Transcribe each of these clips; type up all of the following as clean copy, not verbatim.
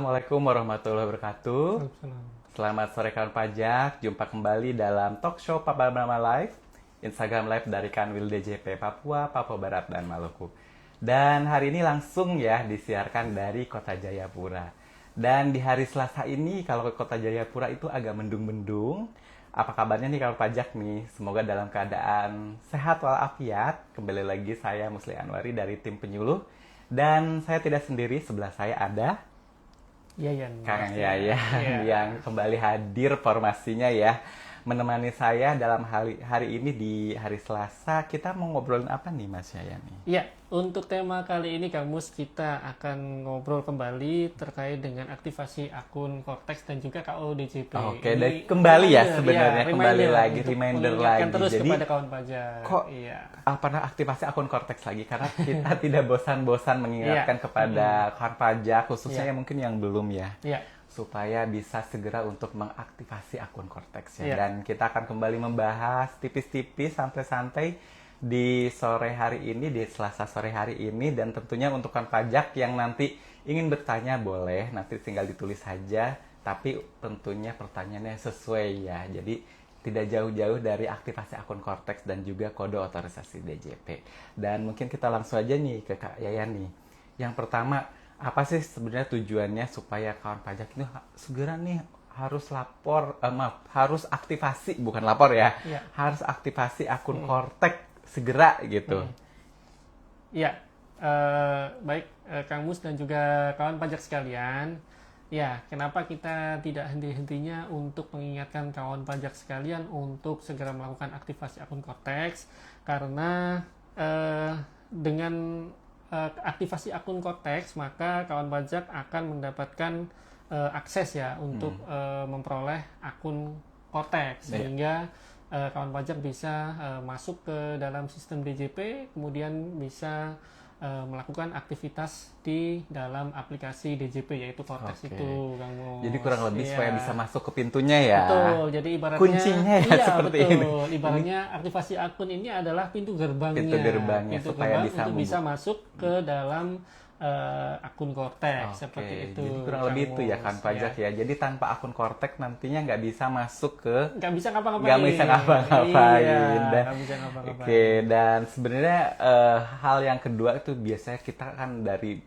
Assalamualaikum warahmatullahi wabarakatuh. Waalaikumsalam. Selamat sore kawan pajak. Jumpa kembali dalam talk show Papa Brahma Live, Instagram Live dari Kanwil DJP Papua, Papua Barat, dan Maluku. Dan hari ini langsung ya disiarkan dari Kota Jayapura. Dan di hari Selasa ini kalau ke Kota Jayapura itu agak mendung-mendung. Apa kabarnya nih kawan pajak nih? Semoga dalam keadaan sehat walafiat. Kembali lagi saya Musli Anwari dari tim penyuluh. Dan saya tidak sendiri, sebelah saya ada Yayan. Kang Yaya Iya. yang kembali hadir formasinya ya, menemani saya dalam hari ini di hari Selasa. Kita mau ngobrolin apa nih Mas Yaya nih? Iya, untuk tema kali ini Kang Mus, kita akan ngobrol kembali terkait dengan aktivasi akun Cortex dan juga KODJP. Oke, Ini dan kembali ya reminder, sebenarnya, kembali lagi, untuk reminder mengingatkan lagi. terus Jadi, kepada kawan pajak. kok Iya. pernah aktivasi akun Cortex lagi karena kita tidak bosan-bosan mengingatkan kepada kawan pajak khususnya Iya. yang mungkin yang belum ya, Iya. supaya bisa segera untuk mengaktifasi akun Cortex ya. Iya. Dan kita akan kembali membahas tipis-tipis, santai-santai di sore hari ini, di Selasa sore hari ini. Dan tentunya untuk kawan pajak yang nanti ingin bertanya boleh, nanti tinggal ditulis saja. Tapi tentunya pertanyaannya sesuai ya. Jadi tidak jauh-jauh dari aktivasi akun Cortex dan juga kode otorisasi DJP. Dan mungkin kita langsung aja nih ke Kak Yayan nih. Yang pertama, apa sih sebenarnya tujuannya supaya kawan pajak ini segera nih harus harus aktivasi, bukan lapor ya, Iya. harus aktivasi akun Cortex segera gitu. Iya, baik Kang Mus dan juga kawan pajak sekalian. Ya, kenapa kita tidak henti-hentinya untuk mengingatkan kawan pajak sekalian untuk segera melakukan aktivasi akun Cortex? Karena dengan aktivasi akun Cortex, maka kawan pajak akan mendapatkan akses ya untuk memperoleh akun Cortex, sehingga kawan pajak bisa masuk ke dalam sistem DJP, kemudian bisa melakukan aktivitas di dalam aplikasi DJP yaitu Cortex Oke. itu, Kang Mus. Jadi kurang lebih Iya. supaya bisa masuk ke pintunya ya. Betul, jadi ibaratnya Kuncinya ya iya, seperti betul. ini. Ibaratnya aktivasi akun ini adalah pintu gerbangnya. Pintu gerbangnya Pintu supaya gerbang bisa untuk bisa masuk ke dalam akun Cortex Oke, seperti itu. jadi kurang lebih itu ya kan Mus. pajak ya. Jadi tanpa akun Cortex nantinya nggak bisa masuk ke Nggak bisa ngapa-ngapain. nggak bisa ngapa-ngapain. Iya, Dan- nggak bisa ngapa-ngapain. Oke, dan sebenarnya hal yang kedua itu biasanya kita kan dari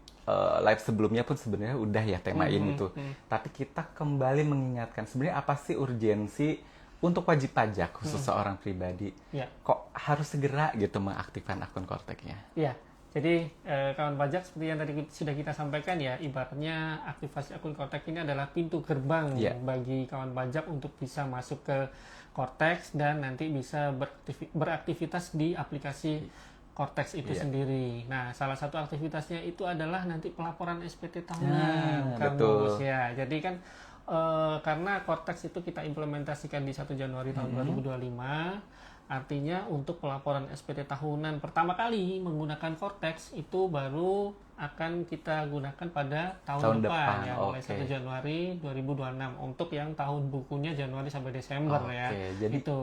live sebelumnya pun sebenarnya udah ya temain itu. Tapi kita kembali mengingatkan sebenarnya apa sih urgensi untuk wajib pajak khusus seorang pribadi. Iya. Kok harus segera gitu mengaktifkan akun Cortex-nya? Iya, jadi kawan pajak seperti yang tadi sudah kita sampaikan ya, ibaratnya aktivasi akun Cortex ini adalah pintu gerbang Iya. bagi kawan pajak untuk bisa masuk ke Cortex dan nanti bisa beraktivitas di aplikasi Cortex itu Iya. sendiri. Nah, salah satu aktivitasnya itu adalah nanti pelaporan SPT tahunan, Nah, Kang betul. Mus, ya. Jadi kan karena Cortex itu kita implementasikan di 1 Januari tahun 2025. Artinya untuk pelaporan SPT tahunan pertama kali menggunakan Cortex itu baru akan kita gunakan pada tahun depan ya, mulai oke. 1 Januari 2026 untuk yang tahun bukunya Januari sampai Desember ya. Oke, jadi- itu.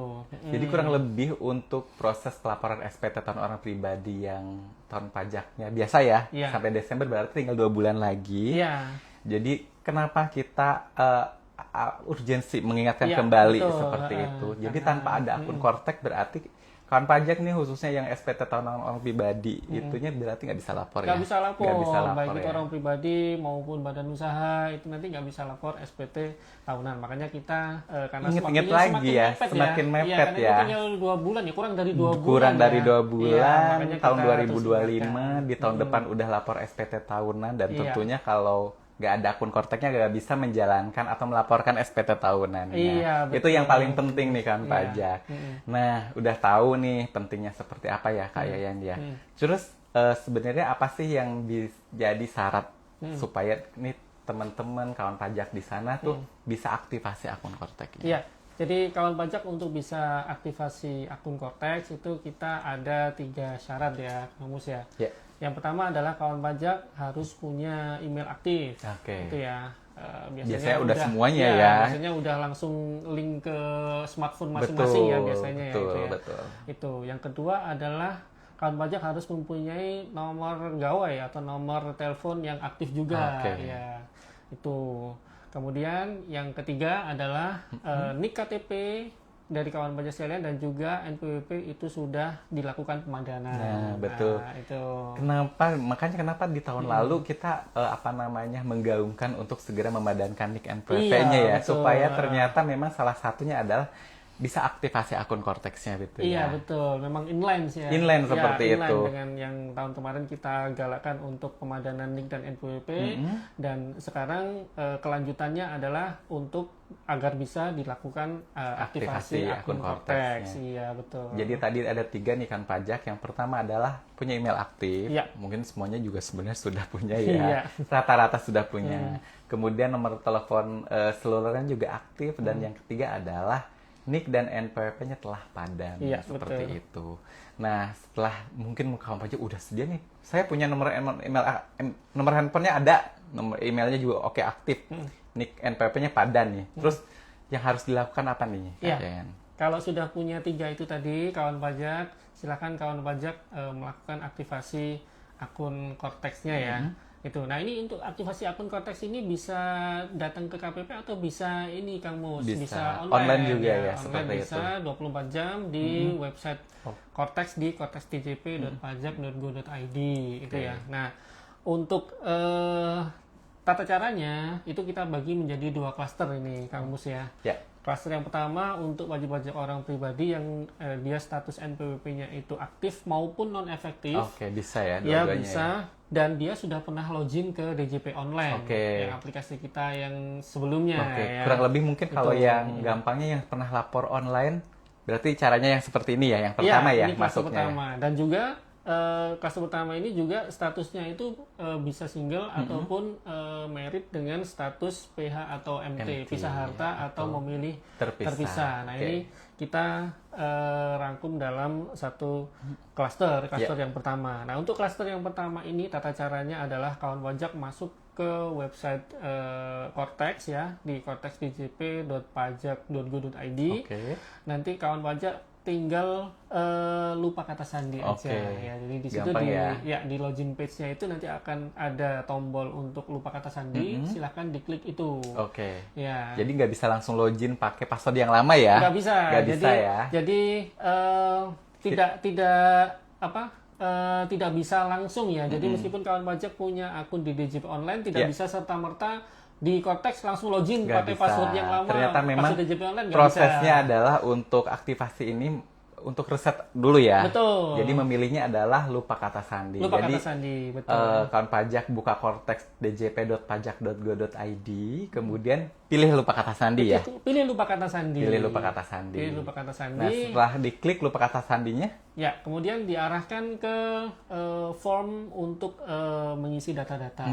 Jadi kurang lebih untuk proses pelaporan SPT tahun orang pribadi yang tahun pajaknya biasa ya, Iya. sampai Desember berarti tinggal 2 bulan lagi. Iya. Jadi kenapa kita urgensi mengingatkan Iya, kembali betul. seperti itu. Jadi Karena- tanpa ada akun Cortex berarti kawan pajak nih khususnya yang SPT tahun orang pribadi itunya berarti nggak bisa lapor Nggak ya. bisa lapor, Nggak bisa lapor baik itu ya. orang pribadi maupun badan usaha itu nanti nggak bisa lapor SPT tahunan. Makanya kita karena Ingat-ingat waktunya lagi semakin ya, mepet semakin ya. mepet Iya, karena ya. itu tinggal 2 bulan ya, kurang dari 2 bulan. Kurang dari ya. 2 Iya, bulan, makanya tahun kita 2025 terus di tahun depan udah lapor SPT tahunan dan Iya. tentunya kalau nggak ada akun Cortex-nya nggak bisa menjalankan atau melaporkan SPT tahunannya. Iya, Itu betul. yang paling penting nih kan Iya. pajak. Nah, udah tahu nih pentingnya seperti apa ya Kak Yayan ya. Terus sebenarnya apa sih yang jadi syarat supaya nih teman-teman kawan pajak di sana tuh bisa aktivasi akun Cortex-nya? Iya. Jadi kawan pajak untuk bisa aktivasi akun Cortex itu kita ada 3 syarat ya, Kang Mus ya. Ya. Yang pertama adalah kawan pajak harus punya email aktif. Oke. Itu ya. Biasanya udah semuanya ya. Biasanya udah langsung link ke smartphone masing-masing ya biasanya betul, ya itu ya. betul. Itu. Yang kedua adalah kawan pajak harus mempunyai nomor gawai atau nomor telepon yang aktif juga Oke. ya. Itu. Kemudian yang ketiga adalah NIK KTP dari kawan pajak sekalian dan juga NPWP itu sudah dilakukan pemadanan. Nah, betul. Nah, itu. Makanya kenapa di tahun lalu kita menggaungkan untuk segera memadankan NIK NPWP-nya Iya, ya, betul. supaya ternyata memang salah satunya adalah bisa aktifasi akun Cortex-nya gitu Iya, ya. betul. Memang inline sih ya. Inline Ya, seperti inline itu. dengan yang tahun kemarin kita galakkan untuk pemadanan NIK dan NPWP dan sekarang kelanjutannya adalah untuk agar bisa dilakukan aktivasi akun Cortex. Cortex-nya. Iya, betul. Jadi tadi ada 3 nih kan pajak. Yang pertama adalah punya email aktif. Iya. Mungkin semuanya juga sebenarnya sudah punya Iya. ya. Rata-rata sudah punya. Kemudian nomor telepon selulernya juga aktif. Dan yang ketiga adalah NIK dan NPWP-nya telah padan. Iya, Seperti betul. itu. Nah, setelah mungkin kawan pajak udah sedia nih. Saya punya nomor handphonenya ada. Nomor emailnya juga oke aktif. NIK NPWP-nya padan nih. Terus yang harus dilakukan apa nih? Iya. Kalian? Kalau sudah punya 3 itu tadi, kawan pajak, silakan kawan pajak melakukan aktivasi akun Cortex-nya ya. Itu. Nah, ini untuk aktivasi akun Cortex ini bisa datang ke KPP atau bisa ini Kang Mus, Bisa. online. Online juga ya, Online seperti bisa 24 jam di website Cortex di cortexdjp.pajak.go.id itu ya. Nah, untuk tata caranya itu kita bagi menjadi 2 klaster ini Kang Mus ya. Ya. Klaster yang pertama untuk wajib pajak orang pribadi yang dia status NPWP-nya itu aktif maupun non-efektif. Oke, bisa ya Ya dua-duanya. bisa, dan dia sudah pernah login ke DJP Online, Oke. yang aplikasi kita yang sebelumnya. Oke, ya. kurang lebih mungkin kalau Itu. yang gampangnya yang pernah lapor online, berarti caranya yang seperti ini ya, yang Ya, pertama ya, ini klaster masuknya. pertama. Dan juga klaster pertama ini juga statusnya itu bisa single ataupun merit dengan status PH atau MT, MT, pisah harta atau memilih terpisah. Nah, Oke. ini kita rangkum dalam satu klaster yang pertama. Nah, untuk klaster yang pertama ini tata caranya adalah kawan pajak masuk ke website Cortex ya, di cortexdjp.pajak.go.id. Oke. Nanti kawan pajak tinggal lupa kata sandi aja Oke. ya. Jadi di situ Gampang di login page-nya itu nanti akan ada tombol untuk lupa kata sandi. Silahkan diklik itu. Oke. Ya. Jadi nggak bisa langsung login pakai password yang lama ya? Nggak bisa. Nggak bisa ya? Jadi tidak bisa langsung ya. Jadi meskipun kawan pajak punya akun di DJP Online tidak bisa serta-merta di Cortex langsung login Nggak pakai bisa. password yang lama. Ternyata memang password DJP Online nggak prosesnya bisa. adalah untuk aktivasi ini untuk reset dulu ya. Betul. Jadi memilihnya adalah lupa kata sandi. Lupa Jadi kata sandi, betul. kawan pajak buka Cortex djp.pajak.go.id, kemudian pilih lupa kata sandi ya. Pilih lupa kata sandi. Pilih lupa kata sandi. Pilih lupa kata sandi. Nah, setelah diklik lupa kata sandinya, Ya, kemudian diarahkan ke form untuk mengisi data-data.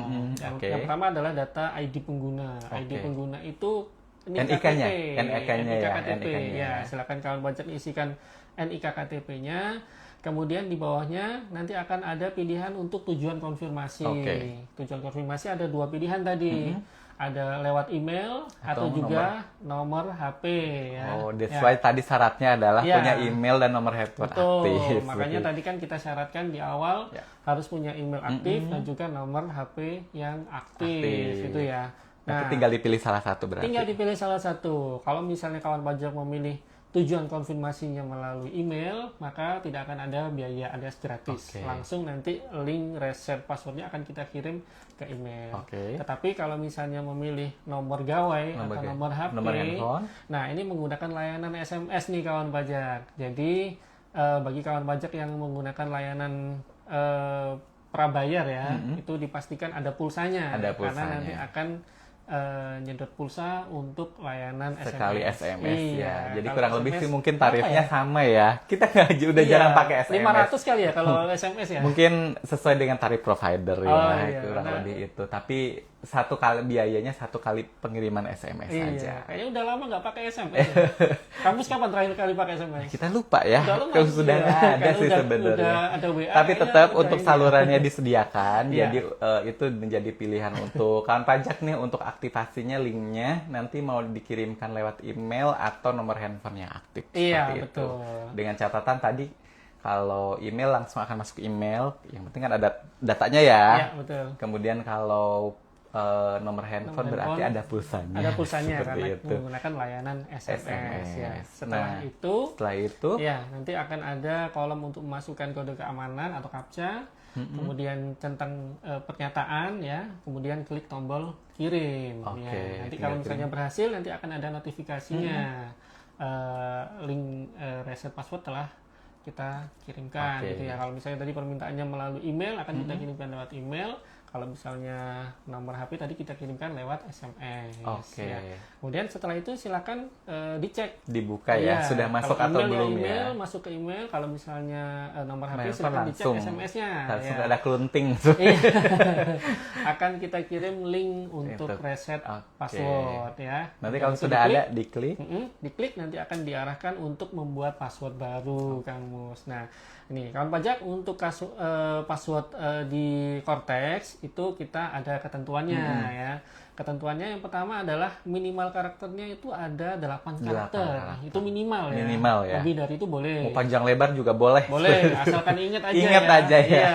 Yang pertama adalah data ID pengguna. ID pengguna itu NIK-nya ya, NIK-KTP. NIK-nya. Ya, silakan kawan pajak isikan NIK KTP-nya. Kemudian di bawahnya nanti akan ada pilihan untuk tujuan konfirmasi. Oke. Tujuan konfirmasi ada 2 pilihan tadi. Ada lewat email atau juga nomor HP ya. oh, that's why tadi syaratnya adalah Ya. punya email dan nomor handphone Betul. aktif. Makanya tadi kan kita syaratkan di awal harus punya email aktif dan juga nomor HP yang aktif itu ya. Nanti tinggal dipilih salah satu berarti. Tinggal dipilih salah satu. Kalau misalnya kawan pajak memilih tujuan konfirmasinya melalui email, maka tidak akan ada biaya alias gratis. Oke. Langsung nanti link reset passwordnya akan kita kirim ke email. Oke. Tetapi kalau misalnya memilih nomor gawai atau nomor HP, nomor handphone. nah ini menggunakan layanan SMS nih kawan pajak. Jadi bagi kawan pajak yang menggunakan layanan prabayar ya, itu dipastikan ada pulsanya. Ada Karena pulsanya. nanti akan nyedot pulsa untuk layanan Sekali SMS Iya, ya. Jadi kalau kurang lebih SMS sih mungkin berapa tarifnya ya? sama ya. Kita nggak udah Iya, jarang pakai SMS. 500 kali ya kalau SMS ya. Mungkin sesuai dengan tarif provider ya, Oh, iya. kurang Nah, lebih itu. Tapi biayanya satu kali pengiriman SMS Iya, aja. kayaknya udah lama nggak pakai SMS. Ya. Kamu kapan terakhir kali pakai SMS? Kita lupa ya, Udah lama, kalau sudah iya. nggak ada Kan sih udah sebenarnya. ada WA Tapi kayaknya tetap udah untuk ini. salurannya disediakan, Iya. jadi itu menjadi pilihan untuk kawan pajak nih untuk aktivasinya linknya nanti mau dikirimkan lewat email atau nomor handphone yang aktif. Iya, Seperti itu. betul. Dengan catatan tadi kalau email langsung akan masuk email, yang penting kan ada datanya ya. Iya, betul. Kemudian kalau nomor handphone Nomor berarti handphone, ada pulsanya. ada pulsanya Seperti karena itu. menggunakan layanan SMS, ya. Nah, Itu setelah itu ya, nanti akan ada kolom untuk memasukkan kode keamanan atau CAPTCHA, kemudian centang pernyataan ya, kemudian klik tombol kirim. Oke, Ya. Nanti tinggal kalau misalnya berhasil, nanti akan ada notifikasinya link reset password telah kita kirimkan Oke. gitu ya. Kalau misalnya tadi permintaannya melalui email, akan kita kirimkan lewat email. Kalau misalnya nomor HP tadi kita kirimkan lewat SMS. Oke. Ya. Kemudian setelah itu silakan dicek. dibuka ya, Iya, sudah masuk kalau atau email, belum email, ya. masuk ke email. Kalau misalnya nomor HP Handphone silakan dicek langsung. SMS-nya. Langsung ya. ada kelunting. Iya. Akan kita kirim link untuk Untuk- reset oke. password ya. Nanti Dan kalau itu sudah diklik, ada diklik. diklik nanti akan diarahkan untuk membuat password baru, Kang Mus. Nah, ini kawan pajak untuk password di Cortex itu kita ada ketentuannya ya. Ketentuannya yang pertama adalah minimal karakternya itu ada 8 karakter. karakter. Itu minimal ya. Minimal ya. Lebih dari itu boleh. Mau panjang lebar juga boleh. Boleh, asalkan ingat aja Ingat ya. aja ya. Iya,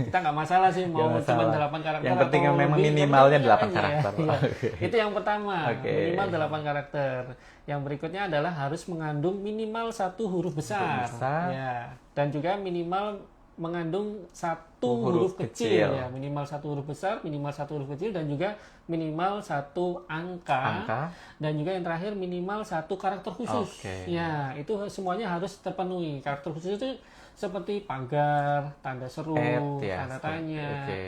kita nggak masalah sih mau Nggak cuma masalah. 8 karakter Yang penting atau memang lebih, minimalnya yang penting 8 ingat aja ya. karakter. Iya. Oke. Itu yang pertama, Oke. minimal 8 karakter. Yang berikutnya adalah harus mengandung minimal 1 huruf besar. besar. Ya. Dan juga minimal mengandung 1 Huruf huruf kecil. kecil. Ya. Minimal 1 huruf besar, minimal 1 huruf kecil, dan juga minimal 1 Angka. dan juga yang terakhir minimal 1 karakter khusus. Oke. Ya, itu semuanya harus terpenuhi. Karakter khusus itu seperti pagar, tanda seru, Ya, tanda seperti- tanya, oke.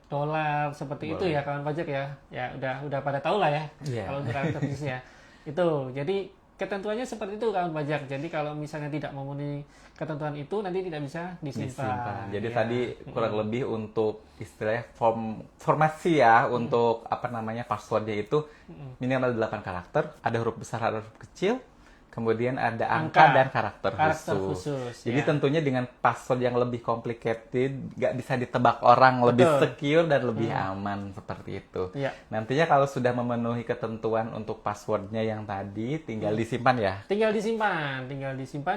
dolar, seperti itu Boleh. ya kawan pajak ya. Ya udah pada tahu lah ya. Iya. Kalau untuk karakter khususnya. Itu. Jadi ketentuannya seperti itu kawan pajak. Jadi kalau misalnya tidak memenuhi ketentuan itu nanti tidak bisa disimpan. Jadi Ya. tadi kurang lebih untuk istilahnya formasi ya untuk apa namanya passwordnya itu minimal 8 karakter, ada huruf besar, ada huruf kecil, kemudian ada angka dan karakter khusus. Jadi ya. tentunya dengan password yang lebih complicated, nggak bisa ditebak orang, lebih secure dan lebih aman seperti itu. Iya. Nantinya kalau sudah memenuhi ketentuan untuk passwordnya yang tadi, tinggal disimpan ya. Tinggal disimpan,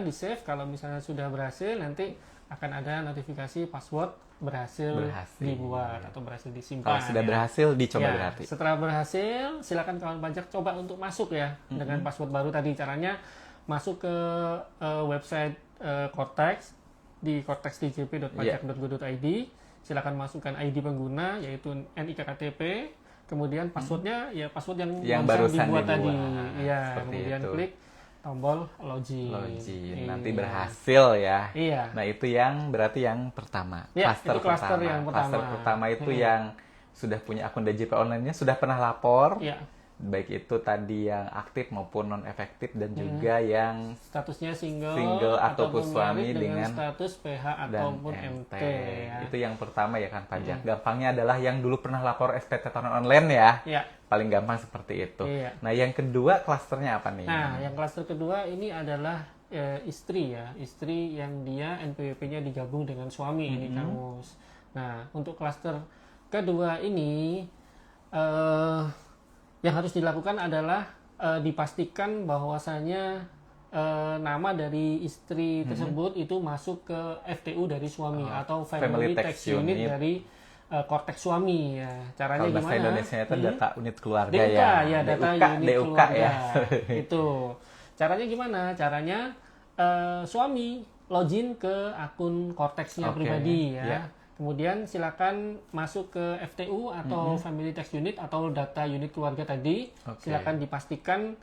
di save. Kalau misalnya sudah berhasil, nanti akan ada notifikasi password berhasil dibuat atau berhasil disimpan. Kalau sudah ya. berhasil, dicoba Ya, berarti. setelah berhasil, silakan kawan pajak coba untuk masuk ya dengan password baru tadi. Caranya masuk ke website Cortex di cortexdjp.pajak.go.id. Silakan masukkan ID pengguna yaitu NIK KTP. Kemudian passwordnya ya password yang barusan dibuat tadi. dibuat. Iya, Seperti kemudian itu. klik tombol login. Login. Nanti Iya. berhasil ya. Iya. Nah, itu yang berarti yang pertama. Ya, itu klaster yang pertama. Klaster pertama itu yang sudah punya akun DJP online-nya, sudah pernah lapor. Iya. Baik itu tadi yang aktif maupun non efektif dan juga yang Statusnya single, Single ataupun married suami dengan status PH dan ataupun MT. MT ya. Itu yang pertama ya kan pajak. Gampangnya adalah yang dulu pernah lapor SPT tahunan online ya. Ya. Paling gampang seperti itu. Iya. Nah, yang kedua klasternya apa nih? Nah, yang klaster kedua ini adalah istri ya, istri yang dia NPWP-nya digabung dengan suami ini Kang Mus. Nah, untuk klaster kedua ini yang harus dilakukan adalah dipastikan bahwasanya nama dari istri tersebut itu masuk ke FTU dari suami atau Family Tax Unit dari Cortex suami ya. Caranya Kalau bahasa gimana? Indonesia itu data unit keluarga DUK, ya. data DUK, unit DUK keluarga. ya. Itu. Caranya gimana? Caranya suami login ke akun Cortex-nya Oke, pribadi ya. ya. Kemudian silakan masuk ke FTU atau Family Tax Unit atau data unit keluarga tadi. Oke. Silakan dipastikan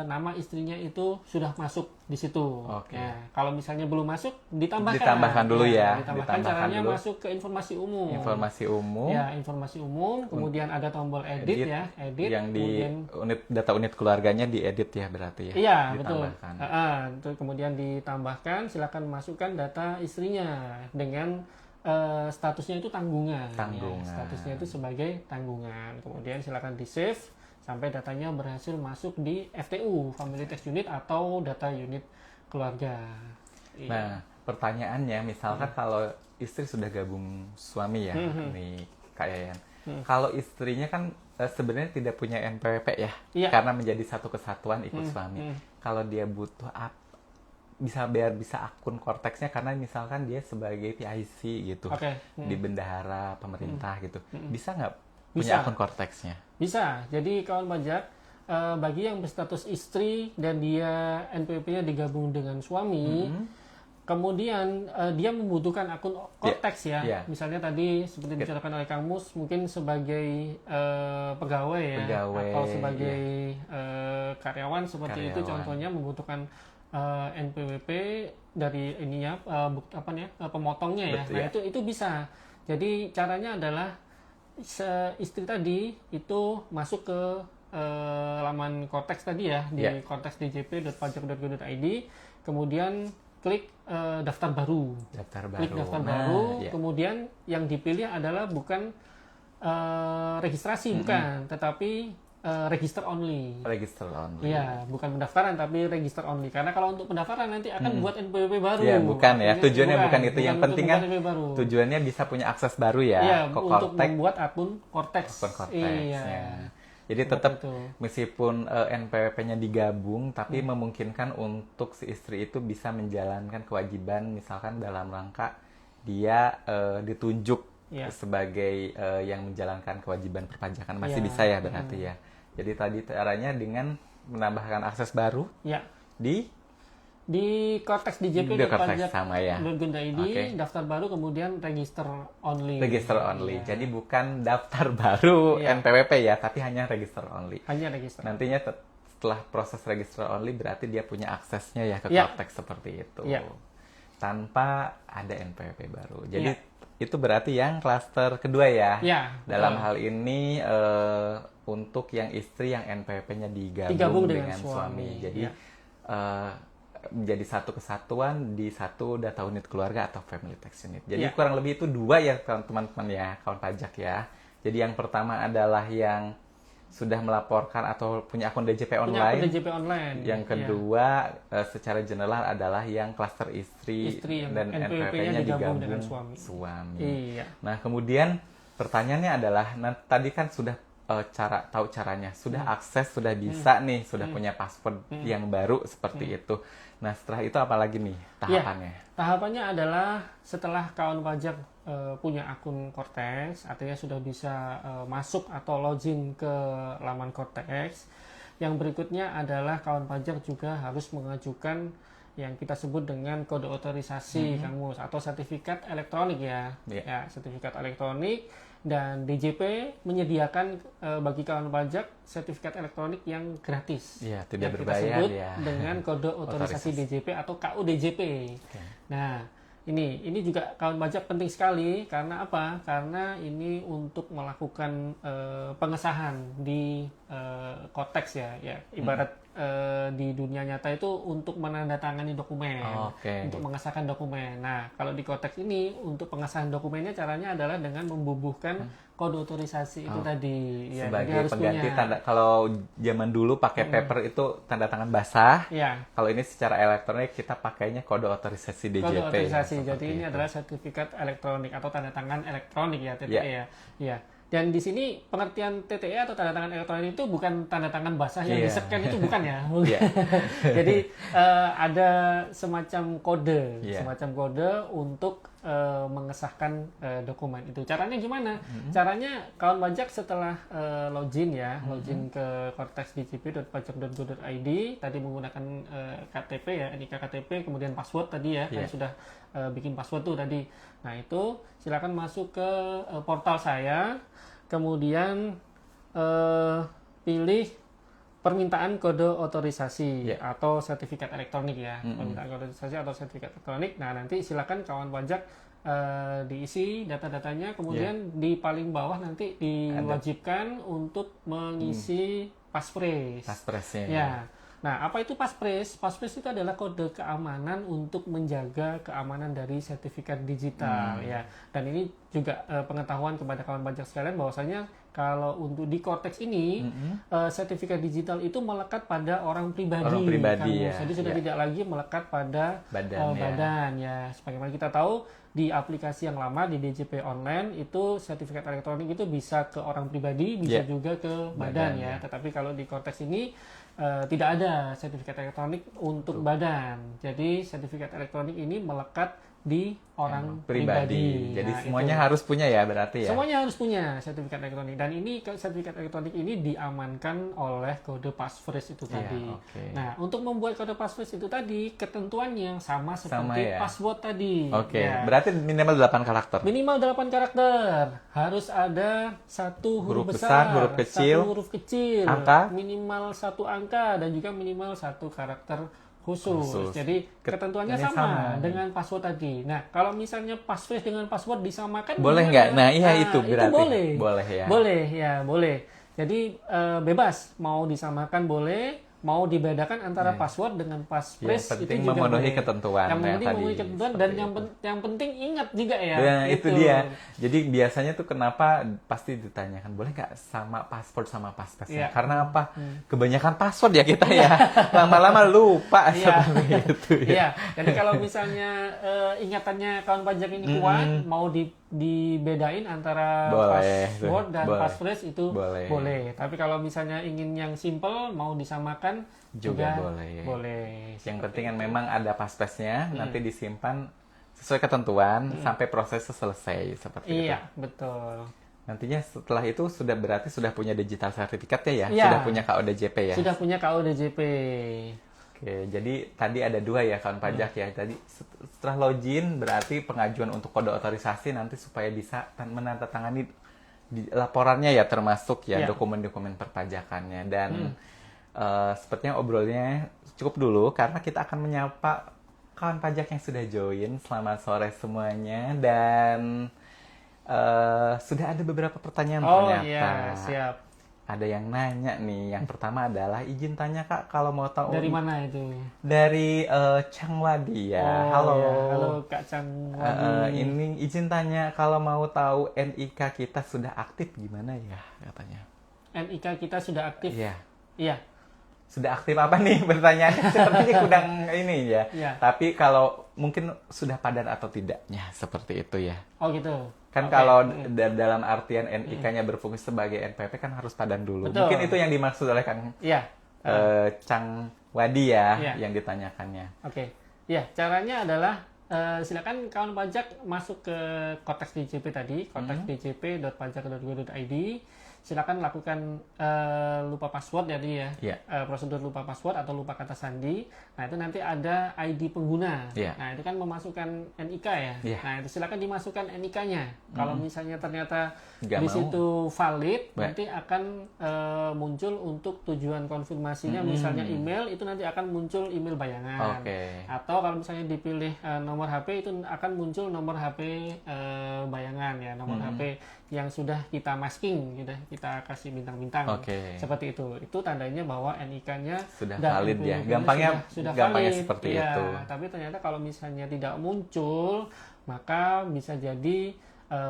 nama istrinya itu sudah masuk di situ. Oke. Ya, kalau misalnya belum masuk, ditambahkan. Ditambahkan dulu ya. Ditambahkan, Ditambahkan caranya dulu. masuk ke informasi umum. Informasi umum Ya, informasi umum, kemudian ada tombol edit ya, edit. yang di kemudian, data unit keluarganya diedit ya berarti ya. iya, betul. Ditambahkan. Kemudian ditambahkan, silakan masukkan data istrinya dengan statusnya itu tanggungan. Tanggungan. Ya, statusnya itu sebagai tanggungan. Kemudian silakan di save sampai datanya berhasil masuk di FTU, Family Tax Unit atau data unit keluarga. Iya. Nah, pertanyaannya misalkan kalau istri sudah gabung suami ya, nih Kak Yayan. Kalau istrinya kan sebenarnya tidak punya NPWP ya, Iya. karena menjadi satu kesatuan ikut suami. Kalau dia butuh biar bisa akun Cortex-nya karena misalkan dia sebagai PIC gitu Oke. di bendahara pemerintah gitu, bisa nggak punya akun Cortex-nya. Bisa. Jadi kawan pajak, bagi yang berstatus istri dan dia NPWP-nya digabung dengan suami, kemudian dia membutuhkan akun Cortex ya. Misalnya tadi seperti dibicarakan oleh Kang Mus, mungkin sebagai pegawai ya, atau sebagai karyawan seperti itu, contohnya membutuhkan NPWP dari ininya, pemotongnya ya. Betul, nah itu bisa. Jadi caranya adalah istri tadi itu masuk ke laman Cortex tadi ya, di cortexdjp.pajak.go.id, kemudian klik daftar baru. Klik daftar baru, kemudian yang dipilih adalah bukan registrasi, bukan, tetapi register only. Register only. Iya, bukan pendaftaran tapi register only. Karena kalau untuk pendaftaran nanti akan buat NPWP baru. Iya, bukan ya. Tujuannya bukan itu. Yang penting kan tujuannya bisa punya akses baru ya. Iya, untuk membuat akun Cortex. Iya. Ya. Jadi tetap meskipun NPWP-nya digabung, tapi memungkinkan untuk si istri itu bisa menjalankan kewajiban, misalkan dalam rangka dia ditunjuk sebagai yang menjalankan kewajiban perpajakan, masih bisa ya berarti ya. Jadi tadi caranya dengan menambahkan akses baru di Cortex DJP.pajak.go.id, sama ya. daftar baru, kemudian register only. Register only. Jadi bukan daftar baru NPWP ya, tapi hanya register only. Hanya register. Nantinya setelah proses register only berarti dia punya aksesnya ya ke Cortex seperti itu. Tanpa ada NPWP baru. Jadi itu berarti yang klaster kedua ya. Dalam hal ini untuk yang istri yang NPWP-nya digabung dengan suami. Jadi menjadi satu kesatuan di satu data unit keluarga atau family tax unit. Jadi kurang lebih itu dua ya teman-teman ya, kawan pajak ya. Jadi yang pertama adalah yang sudah melaporkan atau punya akun DJP online. Yang kedua secara general adalah yang klaster istri dan NPWP-nya digabung dengan suami. Nah, kemudian pertanyaannya adalah, tadi kan sudah tahu caranya, sudah akses, sudah bisa nih, sudah punya password yang baru seperti itu. Nah, setelah itu apa lagi nih tahapannya? Tahapannya adalah setelah kawan pajak punya akun Cortex, artinya sudah bisa masuk atau login ke laman Cortex. Yang berikutnya adalah kawan pajak juga harus mengajukan yang kita sebut dengan kode otorisasi Kang Mus, atau sertifikat elektronik ya. Sertifikat elektronik. Dan DJP menyediakan bagi kawan pajak sertifikat elektronik yang gratis. Tidak berbayar kita sebut dengan kode otorisasi DJP atau KUDJP. Nah, ini juga kawan pajak penting sekali. Karena apa? Karena ini untuk melakukan pengesahan di Cortex ya. Ibarat di dunia nyata itu untuk menandatangani dokumen, untuk mengesahkan dokumen. Nah, kalau di Cortex ini untuk pengesahan dokumennya caranya adalah dengan membubuhkan kode otorisasi itu tadi. Sebagai pengganti tanda, kalau zaman dulu pakai paper itu tanda tangan basah. Kalau ini secara elektronik kita pakainya kode otorisasi DJP. Kode otorisasi. Jadi ini adalah sertifikat elektronik atau tanda tangan elektronik ya, TTE ya. Dan di sini pengertian TTE atau tanda tangan elektronik itu bukan tanda tangan basah yang di-scan itu, bukan ya. Jadi ada semacam kode, untuk mengesahkan dokumen itu. Caranya gimana? Caranya kawan pajak setelah login ke cortexdjp.pajak.go.id, tadi menggunakan KTP ya, NIK KTP, kemudian password tadi ya, yang sudah bikin password tuh tadi. Nah, itu silakan masuk ke portal saya. Kemudian pilih permintaan kode otorisasi atau sertifikat elektronik ya. Permintaan kode otorisasi atau sertifikat elektronik. Nah, nanti silakan kawan pajak diisi data-datanya. Kemudian di paling bawah nanti diwajibkan untuk mengisi passphrase. Passphrase-nya. Nah, apa itu passphrase? Passphrase itu adalah kode keamanan untuk menjaga keamanan dari sertifikat digital ya. Dan ini juga pengetahuan kepada kawan pajak sekalian bahwasanya kalau untuk di Cortex ini sertifikat digital itu melekat pada orang pribadi ya. Jadi sudah tidak lagi melekat pada badan ya. Sebagaimana kita tahu di aplikasi yang lama di DJP online itu sertifikat elektronik itu bisa ke orang pribadi, bisa juga ke badan ya. Tetapi kalau di Cortex ini tidak ada sertifikat elektronik untuk badan. Jadi sertifikat elektronik ini melekat di orang pribadi. Jadi Nah, semuanya itu. harus punya ya berarti ya. Semuanya harus punya sertifikat elektronik, dan ini sertifikat elektronik ini diamankan oleh kode passphrase itu Iya, tadi. oke. Nah, untuk membuat kode passphrase itu tadi ketentuannya sama seperti ya? password tadi. Oke, Ya. berarti minimal 8 karakter. Minimal 8 karakter. Harus ada satu huruf Huruf besar, huruf kecil, satu huruf kecil, angka, minimal 1 angka, dan juga minimal 1 karakter khusus. Jadi ketentuannya ini sama dengan password tadi. Nah, kalau misalnya passphrase dengan password disamakan, boleh gimana? nggak? Nah, iya itu Itu berarti. boleh. Boleh ya. Boleh, ya boleh. Jadi bebas, mau disamakan boleh, mau dibedakan antara password dengan passphrase, Yang penting itu juga memenuhi boleh. ketentuan Yang yang penting tadi, memenuhi ketentuan, seperti dan itu. yang penting ingat juga ya. Nah, itu Gitu. dia. Jadi biasanya tuh kenapa pasti ditanyakan, boleh nggak sama password sama passphrase? Iya. Karena apa? Kebanyakan password ya kita ya. Lama-lama lupa Iya. seperti itu ya. Iya, jadi kalau misalnya ingatannya kawan pajak ini kuat, mau dibedain antara Boleh, password dan boleh. passphrase itu Boleh. boleh. Tapi kalau misalnya ingin yang simple, mau disamakan Juga juga boleh. boleh. Yang penting kan memang ada passphrase-nya, nanti disimpan sesuai ketentuan sampai prosesnya selesai seperti itu. Iya, betul. Nantinya setelah itu berarti sudah punya digital sertifikatnya ya? Iya. Sudah punya KODJP ya? Sudah punya KODJP. Oke, jadi tadi ada 2 ya kawan pajak ya. Tadi setelah login berarti pengajuan untuk kode otorisasi nanti supaya bisa menandatangani di laporannya ya, termasuk ya Ya. dokumen-dokumen perpajakannya. Dan sepertinya obrolnya cukup dulu karena kita akan menyapa kawan pajak yang sudah join. Selamat sore semuanya, dan sudah ada beberapa pertanyaan Oh ternyata. iya, siap. Ada yang nanya nih. Yang pertama adalah izin tanya Kak, kalau mau tahu Dari mana itu? dari Changwadi ya. Oh, Halo. ya. Halo Kak Changwadi. Ini izin tanya, kalau mau tahu NIK kita sudah aktif gimana ya katanya. NIK kita sudah aktif. Iya. Iya. Sudah aktif apa nih pertanyaannya? Sepertinya kurang ini ya. Iya. Tapi kalau mungkin sudah padan atau tidaknya seperti itu ya. Oh gitu. Kan Oke. kalau dalam artian NIK-nya berfungsi sebagai NPP kan harus padan dulu. Betul. Mungkin itu yang dimaksud oleh Kang Iya. Changwadi ya, Iya. yang ditanyakannya. Oke. Ya, caranya adalah silakan kawan pajak masuk ke konteks DJP tadi, konteks djp.pajak.go.id. Silakan lakukan lupa password ya dia. Iya. Prosedur lupa password atau lupa kata sandi. Nah, itu nanti ada ID pengguna. Iya. Nah, itu kan memasukkan NIK ya. Iya. Nah, itu silakan dimasukkan NIK-nya. Kalau misalnya ternyata Nggak di mau. situ valid, Baik. nanti akan muncul untuk tujuan konfirmasinya, misalnya email, itu nanti akan muncul email bayangan. Oke. Atau kalau misalnya dipilih nomor HP, itu akan muncul nomor HP bayangan ya, nomor HP yang sudah kita masking, kita kasih bintang-bintang. Oke. Seperti itu. Itu tandanya bahwa NIK-nya Sudah dan valid ya. NPWP-nya Gampangnya sudah gampangnya valid. seperti Iya, itu. tapi ternyata kalau misalnya tidak muncul, maka bisa jadi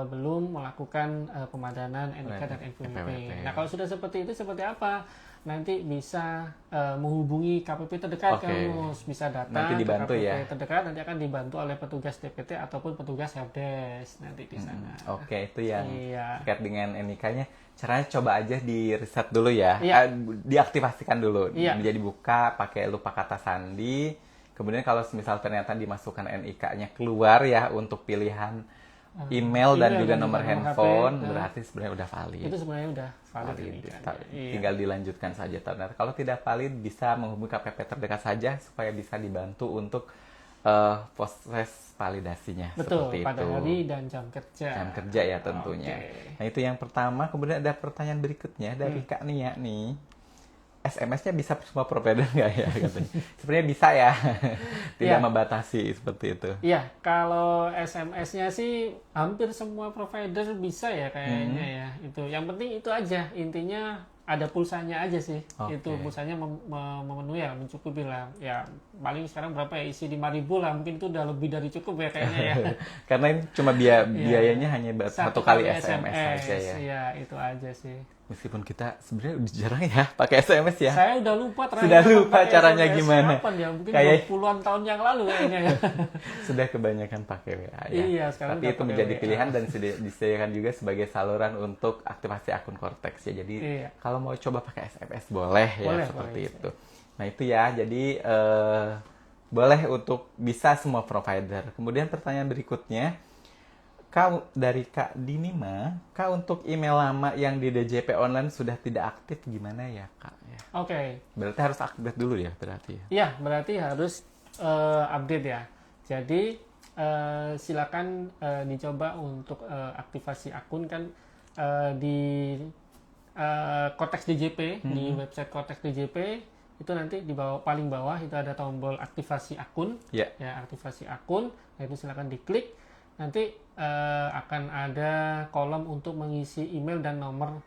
belum melakukan pemadanan NIK dan NPWP. NPWP. Nah, kalau sudah seperti itu, seperti apa? Nanti bisa menghubungi KPP terdekat, Oke. kamu bisa datang Nanti dibantu ke KPP ya. terdekat, nanti akan dibantu oleh petugas TPT ataupun petugas helpdesk nanti di sana. Oke, itu yang Iya. terkait dengan NIK-nya. Caranya coba aja di reset dulu ya. Iya. Diaktifasikan dulu. Iya. Jadi buka pakai lupa kata sandi. Kemudian kalau misal ternyata dimasukkan NIK-nya keluar ya untuk pilihan email dan juga nomor handphone, HP, berarti sebenarnya udah valid. itu sebenarnya udah valid Valid. NIK-nya. Iya. Tinggal dilanjutkan saja. Ternyata kalau tidak valid bisa menghubungi KPP terdekat saja supaya bisa dibantu untuk proses validasinya. Betul, seperti pada itu. hari dan jam kerja. Jam kerja ya tentunya. Oke. Nah itu yang pertama. Kemudian ada pertanyaan berikutnya dari Kak Nia nih. SMS-nya bisa semua provider nggak ya katanya? Sebenarnya bisa ya. Tidak Iya. membatasi seperti itu. Iya, kalau SMS-nya sih hampir semua provider bisa ya kayaknya ya. Itu yang penting itu aja, intinya ada pulsanya aja sih. Oke. Itu pulsanya memenuhi ya, mencukupi lah. Ya paling sekarang berapa ya, isi 5.000 lah, mungkin itu udah lebih dari cukup ya kayaknya ya. Karena ini cuma biayanya hanya satu kali SMS saja ya. Iya, itu aja sih. Meskipun kita sebenarnya udah jarang ya pakai SMS ya. Saya udah lupa terakhir Sudah lupa pakai caranya SMS gimana. kapan ya? Mungkin Kayak- 20-an tahun yang lalu kayaknya ya. Sudah kebanyakan pakai WA ya. Iya, sekarang Tapi udah itu pakai menjadi WA. pilihan dan disediakan juga sebagai saluran untuk aktivasi akun Cortex ya. Jadi Iya. kalau mau coba pakai SMS boleh ya Boleh, seperti boleh. itu. Nah itu ya. Jadi boleh untuk bisa semua provider. Kemudian pertanyaan berikutnya, Kak dari Kak Dinima, Kak untuk email lama yang di DJP online sudah tidak aktif gimana ya Kak? Ya. Oke. Berarti harus update dulu ya berarti ya? Iya, berarti harus update ya. Jadi silakan dicoba untuk aktivasi akun kan di Cortex DJP, di website Cortex DJP itu nanti di bawah, paling bawah itu ada tombol aktivasi akun. Ya. Ya, aktivasi akun. Nah, itu silakan diklik. Nanti akan ada kolom untuk mengisi email dan nomor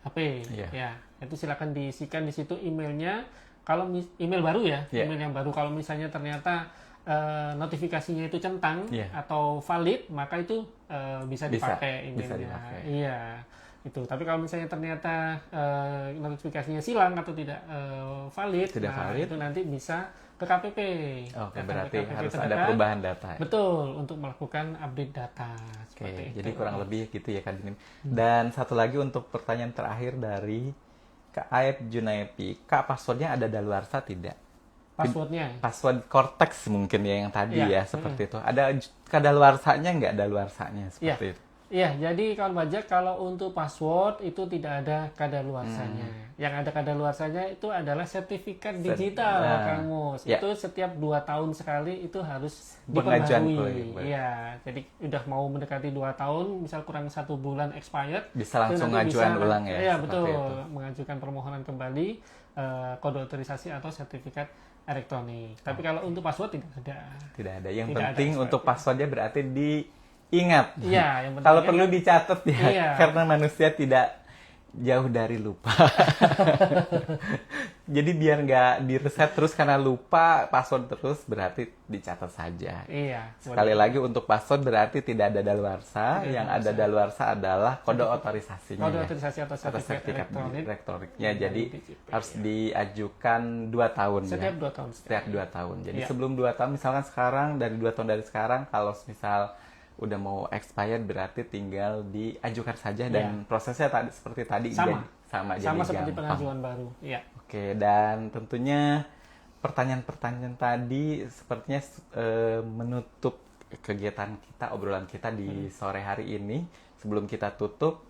HP. Ya, itu silakan diisikan di situ emailnya. Kalau email baru ya, email yang baru. Kalau misalnya ternyata notifikasinya itu centang atau valid, maka itu bisa dipakai emailnya. Bisa dipakai. Iya, itu. Tapi kalau misalnya ternyata notifikasinya silang atau tidak valid, itu nanti bisa ke KPP. Oke, berarti KPP harus terdekat. ada perubahan data. Betul, untuk melakukan update data. Oke, jadi kurang lebih gitu ya Kak Dinim. Dan satu lagi untuk pertanyaan terakhir dari Kak Aep Junaipi. Kak, passwordnya ada daluarsa tidak? Passwordnya? Password Cortex mungkin ya yang tadi ya, seperti itu. Ada kadaluarsanya nggak daluarsanya seperti itu? Iya, jadi kawan pajak kalau untuk password itu tidak ada kadaluarsanya. Yang ada kadaluarsanya itu adalah sertifikat digital, Kang Mus. Itu setiap 2 tahun sekali itu harus diperbarui. Iya, jadi udah mau mendekati 2 tahun, misal kurang 1 bulan expired, bisa langsung ngajuan ulang ya? Iya, betul. Mengajukan permohonan kembali kode otorisasi atau sertifikat elektronik. Tapi kalau untuk password tidak ada. Tidak ada. Yang penting untuk passwordnya berarti diingat. Iya, yang penting kalau perlu dicatat ya, karena manusia tidak jauh dari lupa. Jadi biar nggak direset terus karena lupa password terus, berarti dicatat saja. Iya. Sekali lagi untuk password berarti tidak ada daluarsa. Yang ada daluarsa adalah kode otorisasinya. Kode otorisasi atau sertifikat elektroniknya. Jadi harus diajukan 2 tahun setiap 2 tahun. Setiap 2 tahun. Jadi sebelum 2 tahun, misalkan sekarang dari 2 tahun dari sekarang, kalau misal udah mau expired berarti tinggal diajukan saja dan prosesnya seperti tadi sama seperti pengajuan baru. Iya. Oke, dan tentunya pertanyaan-pertanyaan tadi sepertinya menutup kegiatan kita, obrolan kita di sore hari ini. Sebelum kita tutup,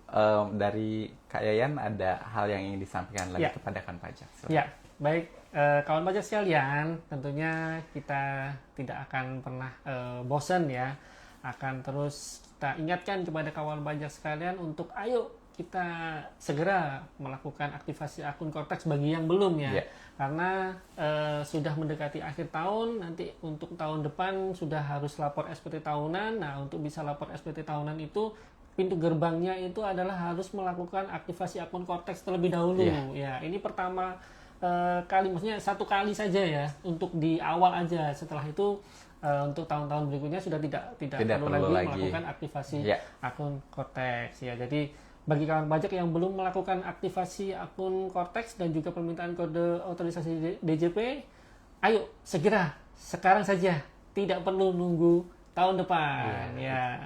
dari Kak Yayan ada hal yang ingin disampaikan lagi kepada kawan pajak. Iya, baik. Kawan pajak sekalian, tentunya kita tidak akan pernah bosan ya. Akan terus kita ingatkan kepada kawan pajak sekalian untuk ayo kita segera melakukan aktivasi akun Cortex bagi yang belum ya. Karena sudah mendekati akhir tahun, nanti untuk tahun depan sudah harus lapor SPT tahunan. Nah, untuk bisa lapor SPT tahunan itu pintu gerbangnya itu adalah harus melakukan aktivasi akun Cortex terlebih dahulu. Ya, ini pertama kali, maksudnya 1 kali saja ya, untuk di awal aja. Setelah itu untuk tahun-tahun berikutnya sudah tidak perlu lagi melakukan aktivasi akun Cortex ya. Jadi bagi kawan pajak yang belum melakukan aktivasi akun Cortex dan juga permintaan kode otorisasi DJP, ayo segera sekarang saja, tidak perlu nunggu tahun depan ya.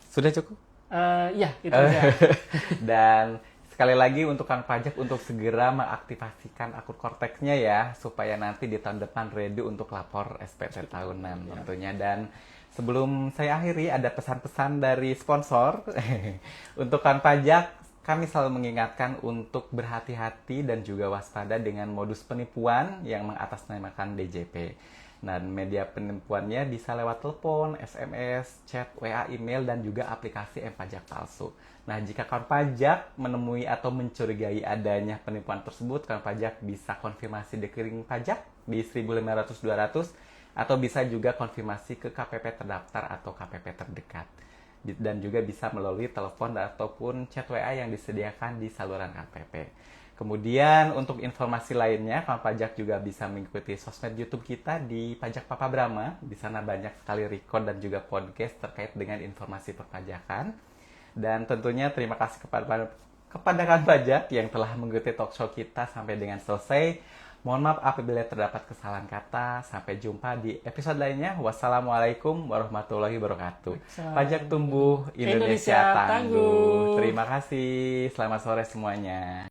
Sudah cukup? Ya, itu aja. Dan sekali lagi untuk kawan pajak untuk segera mengaktifasikan akun Cortex-nya ya, supaya nanti di tahun depan ready untuk lapor SPT tahunan tentunya. Dan sebelum saya akhiri, ada pesan-pesan dari sponsor. Untuk kawan pajak, kami selalu mengingatkan untuk berhati-hati dan juga waspada dengan modus penipuan yang mengatasnamakan DJP. Dan media penipuannya bisa lewat telepon, SMS, chat, WA, email, dan juga aplikasi M-Pajak palsu. Nah, jika kawan pajak menemui atau mencurigai adanya penipuan tersebut, kawan pajak bisa konfirmasi di rekening pajak di 1.500-200 atau bisa juga konfirmasi ke KPP terdaftar atau KPP terdekat. Dan juga bisa melalui telepon ataupun chat WA yang disediakan di saluran KPP. Kemudian untuk informasi lainnya, kawan pajak juga bisa mengikuti sosmed YouTube kita di Pajak Papa Brahma. Di sana banyak sekali record dan juga podcast terkait dengan informasi perpajakan. Dan tentunya terima kasih kepada kawan pajak yang telah mengikuti talk show kita sampai dengan selesai. Mohon maaf apabila terdapat kesalahan kata. Sampai jumpa di episode lainnya. Wassalamualaikum warahmatullahi wabarakatuh. Pajak tumbuh, Indonesia tangguh. Terima kasih. Selamat sore semuanya.